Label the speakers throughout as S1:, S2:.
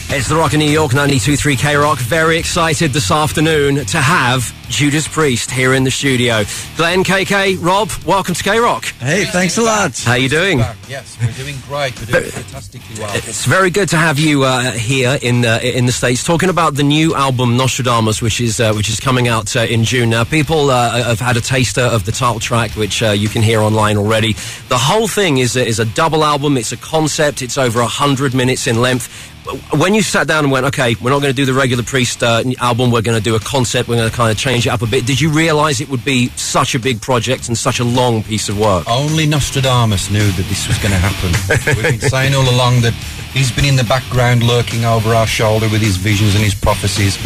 S1: It's the Rock in New York, 92.3 K-Rock. Very excited this afternoon to have Judas Priest here in the studio. Glenn, KK, Rob, welcome to K-Rock.
S2: Hey, thanks a lot.
S1: How you doing?
S3: Yes, we're doing great. We're doing fantastically well.
S1: It's very good to have you here in the States, talking about the new album Nostradamus, which is coming out in June. Now, people have had a taster of the title track, which you can hear online already. The whole thing is a double album. It's a concept. It's over 100 minutes in length. When you sat down and went, okay, we're not going to do the regular Priest album, we're going to do a concept, we're going to kind of change it up a bit, did you realise it would be such a big project and such a long piece of work?
S3: Only Nostradamus knew that this was going to happen. We've been saying all along that he's been in the background lurking over our shoulder with his visions and his prophecies.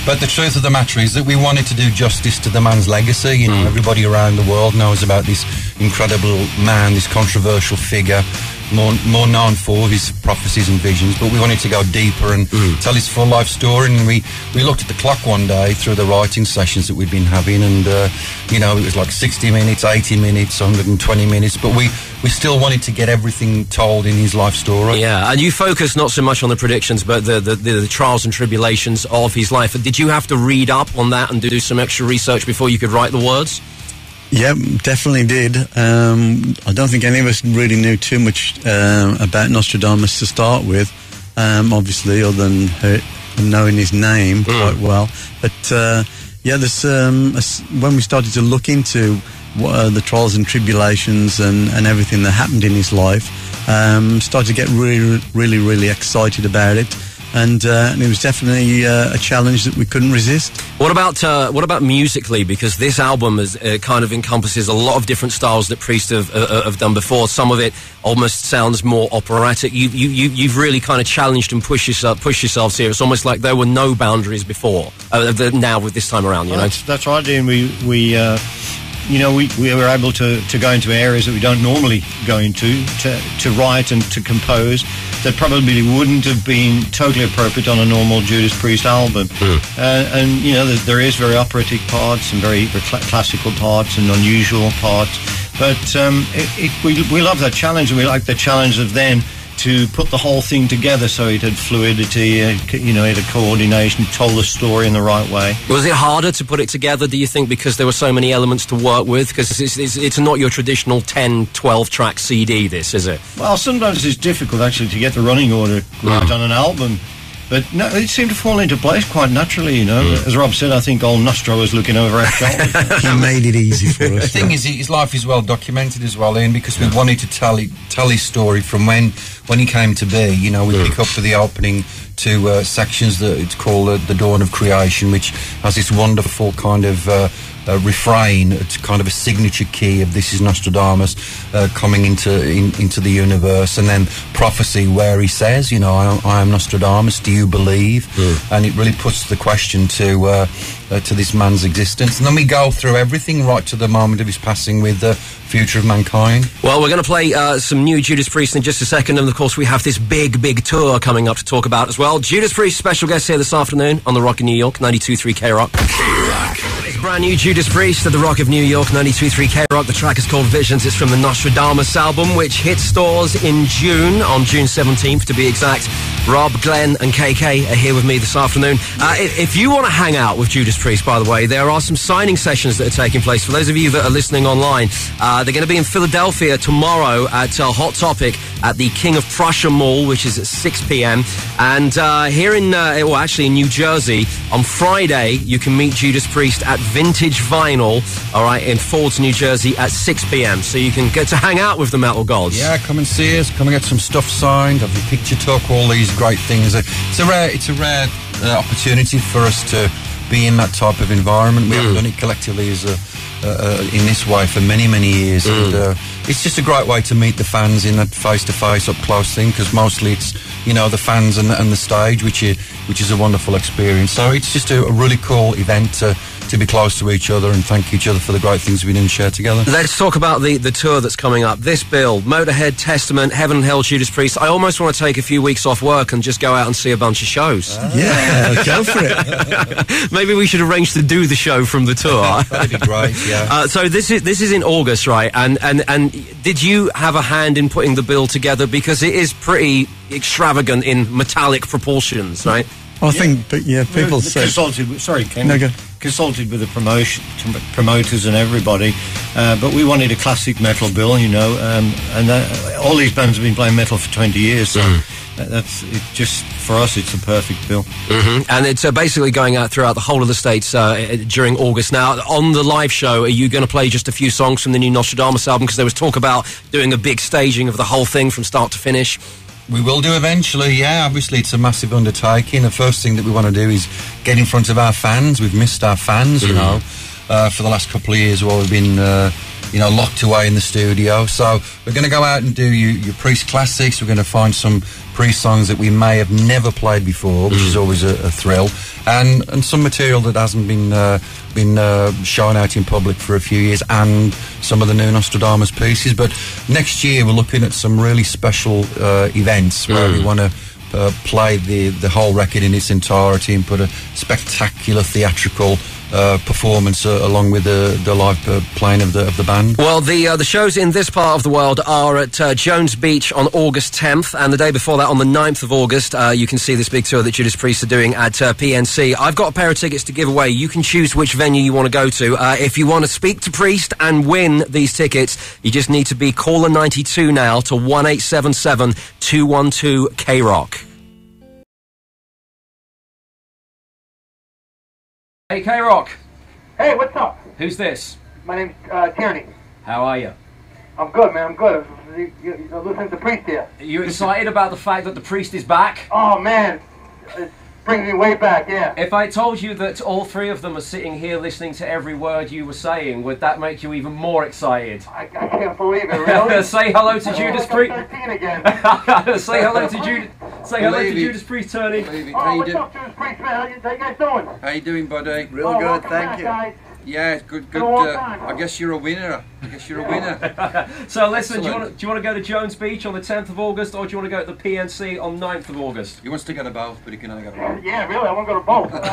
S3: But the truth of the matter is that we wanted to do justice to the man's legacy. You know, everybody around the world knows about this incredible man, this controversial figure, more known for his prophecies and visions, but we wanted to go deeper and tell his full life story. And we looked at the clock one day through the writing sessions that we'd been having, and it was like 60 minutes, 80 minutes, 120 minutes, but we still wanted to get everything told in his life story.
S1: Yeah, and you focus not so much on the predictions, but the trials and tribulations of his life. Did you have to read up on that and do some extra research before you could write the words?
S2: Yeah, definitely did. I don't think any of us really knew too much about Nostradamus to start with, obviously, other than knowing his name quite well. But there's when we started to look into the trials and tribulations and everything that happened in his life, started to get really excited about it. And it was definitely a challenge that we couldn't resist.
S1: What about musically? Because this album kind of encompasses a lot of different styles that Priest have done before. Some of it almost sounds more operatic. You've really kind of challenged and pushed yourselves here. It's almost like there were no boundaries before. Now with this time around, you know.
S4: That's right, Ian. We were able to go into areas that we don't normally go into to write and to compose that probably wouldn't have been totally appropriate on a normal Judas Priest album. There is very operatic parts and very classical parts and unusual parts, but we love that challenge, and we like the challenge of then to put the whole thing together so it had fluidity, it had coordination, told the story in the right way.
S1: Was it harder to put it together, do you think, because there were so many elements to work with? Because it's not your traditional 10, 12-track CD, this, is it?
S4: Well, sometimes it's difficult, actually, to get the running order right on an album. But no, it seemed to fall into place quite naturally, you know. As Rob said, I think old Nostro was looking over our shoulders.
S2: He made it easy for us.
S3: The thing is, his life is well documented as well, Ian, because we wanted to tell his story from when he came to be. You know, we pick up for the opening two sections that it's called The Dawn of Creation, which has this wonderful kind of refrain. It's kind of a signature key of This Is Nostradamus coming into the universe, and then prophecy, where he says, I am Nostradamus, do you believe? And it really puts the question to this man's existence. And then we go through everything right to the moment of his passing with the future of mankind.
S1: Well, we're going to play some new Judas Priest in just a second, and of course we have this big tour coming up to talk about as well. Judas Priest special guest here this afternoon on the Rock in New York, 92.3 K-Rock. It's brand new Judas Priest at the Rock of New York, 92.3 K-Rock. The track is called Visions. It's from the Nostradamus album, which hits stores in June, on June 17th to be exact. Rob, Glenn and KK are here with me this afternoon. If you want to hang out with Judas Priest, by the way, there are some signing sessions that are taking place. For those of you that are listening online, they're going to be in Philadelphia tomorrow at Hot Topic at the King of Prussia Mall, which is at 6 p.m. And here in New Jersey, on Friday, you can meet Judas Priest at Vintage Vinyl, all right, in Fords, New Jersey at 6 p.m. So you can get to hang out with the metal gods.
S3: Yeah, come and see us, come and get some stuff signed, have your picture took, all these great things. It's a rare opportunity for us to be in that type of environment. We haven't done it collectively as in this way for many years, and it's just a great way to meet the fans in that face-to-face, up-close thing, because mostly it's the fans and the stage, which is a wonderful experience. So it's just a really cool event to to be close to each other and thank each other for the great things we did and share together.
S1: Let's talk about the tour that's coming up. This bill, Motorhead, Testament, Heaven and Hell, Judas Priest. I almost want to take a few weeks off work and just go out and see a bunch of shows.
S2: Yeah, go for it.
S1: Maybe we should arrange to do the show from the tour.
S3: That'd be great, yeah.
S1: So this is in August, right? And did you have a hand in putting the bill together? Because it is pretty extravagant in metallic proportions, right?
S2: I think, but yeah, people say...
S4: Consulted with the promoters and everybody, but we wanted a classic metal bill, you know, and all these bands have been playing metal for 20 years, so that's it. Just for us, it's a perfect bill.
S1: And it's basically going out throughout the whole of the States during August. Now, on the live show, are you going to play just a few songs from the new Nostradamus album? Because there was talk about doing a big staging of the whole thing from start to finish.
S3: We will do eventually, yeah. Obviously, it's a massive undertaking. The first thing that we want to do is get in front of our fans. We've missed our fans, you know, for the last couple of years while we've been, locked away in the studio. So we're going to go out and do your Priest classics. We're going to find some Priest songs that we may have never played before, which is always a thrill, and some material that hasn't been shown out in public for a few years, and some of the new Nostradamus pieces. But next year we're looking at some really special events where we want to play the whole record in its entirety and put a spectacular theatrical performance along with the live playing of the band.
S1: Well, the shows in this part of the world are at Jones Beach on August 10th, and the day before that, on the 9th of August, you can see this big tour that Judas Priest are doing at PNC. I've got a pair of tickets to give away. You can choose which venue you want to go to. If you want to speak to Priest and win these tickets, you just need to be caller 92 now to 1877 212 K-Rock. Hey, K-Rock.
S5: Hey, what's up?
S1: Who's this?
S5: My name's Tierney.
S1: How are you?
S5: I'm good, man. I'm good. You're listening to Priest here.
S1: Are you excited about the fact that the Priest is back?
S5: Oh, man. It brings me way back, yeah.
S1: If I told you that all three of them are sitting here listening to every word you were saying, would that make you even more excited?
S5: I can't believe it, really.
S1: Say hello to Judas Priest.
S5: 13 again.
S1: Say hello to Judas. Say hello to Judas Priest, Tony.
S5: Oh, what's up, Judas Priest, man? How you guys doing?
S3: How you doing, buddy?
S2: Real good, thank you.
S5: Guys.
S3: Yeah, good. I guess you're a winner.
S1: So listen, do you want to go to Jones Beach on the 10th of August, or do you want to go to the PNC on 9th of August?
S3: He wants to go to both, but he can only go to both.
S5: Yeah, really, I want to go to both. If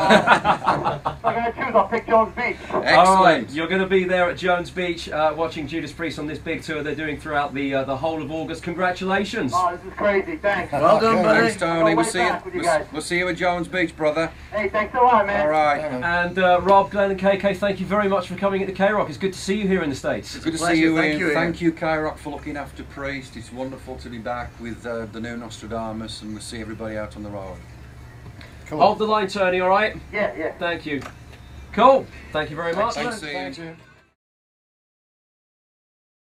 S5: I'm going to choose, I'll pick Jones Beach.
S3: Excellent.
S1: All right, you're going to be there at Jones Beach watching Judas Priest on this big tour they're doing throughout the whole of August. Congratulations.
S5: Oh, this is crazy. Thanks.
S2: Well done, buddy.
S3: Thanks, Tony. We'll see you at Jones Beach, brother.
S5: Hey, thanks a lot, man.
S3: All right.
S1: And Rob, Glenn and KK, thank you very much for coming into K-Rock. It's good to see you here in the States.
S3: Good to see you, Ian. Thank you, K-Rock, for looking after Priest. It's wonderful to be back with the new Nostradamus, and we'll see everybody out on the road.
S1: Cool. Hold the line, Tony, all right?
S5: Yeah.
S1: Thank you. Cool. Thank you very much.
S3: Thanks, Ian.